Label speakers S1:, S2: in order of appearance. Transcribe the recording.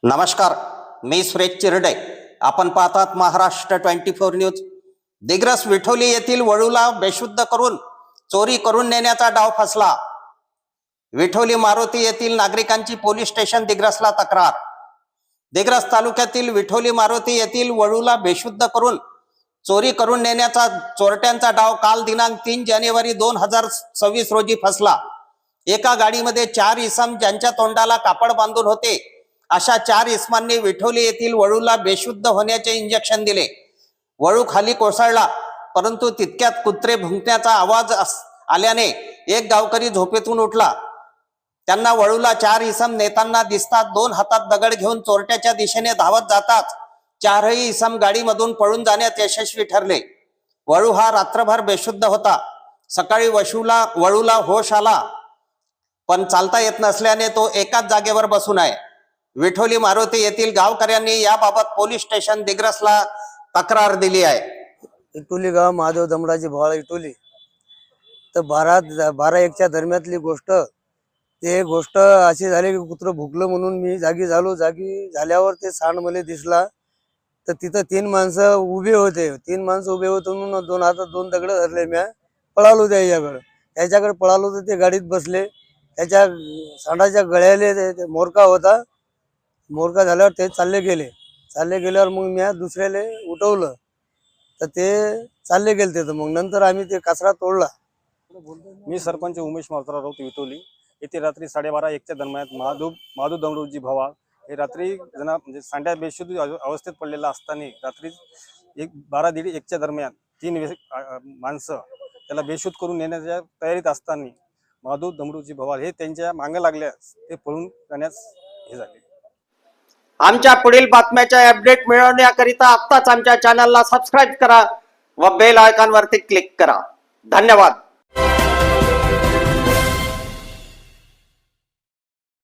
S1: नमस्कार, मी सुरेश चिरडे. आपण पाहतात महाराष्ट्र 24 न्यूज. दिग्रस विठोली येथील वळूला बेशुद्ध करून चोरी करून नेण्याचा डाव फसला. विठोली मारुती येथील नागरिकांची पोलीस स्टेशन दिग्रसला तक्रार. दिग्रस तालुक्यातील विठोली मारुती येथील वळूला बेशुद्ध करून चोरी करून नेण्याचा चोरट्यांचा डाव काल दिनांक 3 जानेवारी 2026 रोजी फसला. एका गाडीमध्ये 4 इसम ज्यांच्या तोंडाला कापड बांधून होते अशा 4 इसमांनी विठोली येथील वळूला बेशुद्ध होण्याचे इंजेक्शन दिले. वळू खाली कोसळला, परंतु तितक्यात कुत्रे भुंकण्याचा आवाज आल्याने एक गावकरी झोपेतून उठला. त्यांना वळूला 4 इसम नेताना दिसतात 2 हातात दगड घेऊन चोरट्याच्या दिशेने धावत जातात. 4ही इसम गाडीमधून पळून जाण्यात यशस्वी ठरले. वळू हा रात्रभर बेशुद्ध होता. सकाळी वळूला होश आला, पण चालता येत नसल्याने तो एकाच जागेवर बसून आहे. विठोली मारुती येथील गावकऱ्यांनी याबाबत पोलीस स्टेशन दिग्रसला तक्रार दिली आहे.
S2: इटोली गाव महादेव दमडाची भाळ इटोली तर 12-1च्या दरम्यातली गोष्ट. ते गोष्ट अशी झाली की कुत्र भुकलं म्हणून मी जागी झालो. जागी झाल्यावर ते सांड मला दिसला. तर तिथं 3 माणसं उभे होते. 3 माणसं उभे होते म्हणून 2 हातात 2 दगड धरले. मी पळालो त्याच्याकडे पळालो तर ते गाडीत बसले. त्याच्या सांडाच्या गळ्याले मोरका होता. मोरका झाल्यावर ते चालले गेल्यावर मग मी दुसऱ्याला उठवलं तर ते चालले गेले. तर मग नंतर आम्ही ते कचरा तोडला.
S3: मी सरपंच उमेश मारुतराव राऊत विठोली येथे रात्री 12:30-1च्या दरम्यान माधव दमडूजी भवाळ हे रात्री म्हणजे सांड्या बेशुद्ध अवस्थेत पडलेला असताना रात्री 12:30-1च्या दरम्यान 3 माणसं त्याला बेशुद्ध करून नेण्याच्या तयारीत असताना माधव दमडूजी भवाळ हे त्यांच्या मागे लागल्यास ते पळून जाण्यास हे झाले.
S1: आमच्या पुढील बातम्याच्या अपडेट मिळवण्याकरिता आत्ताच आमच्या चॅनलला सबस्क्राईब करा व बेल आयकॉनवरती क्लिक करा. धन्यवाद.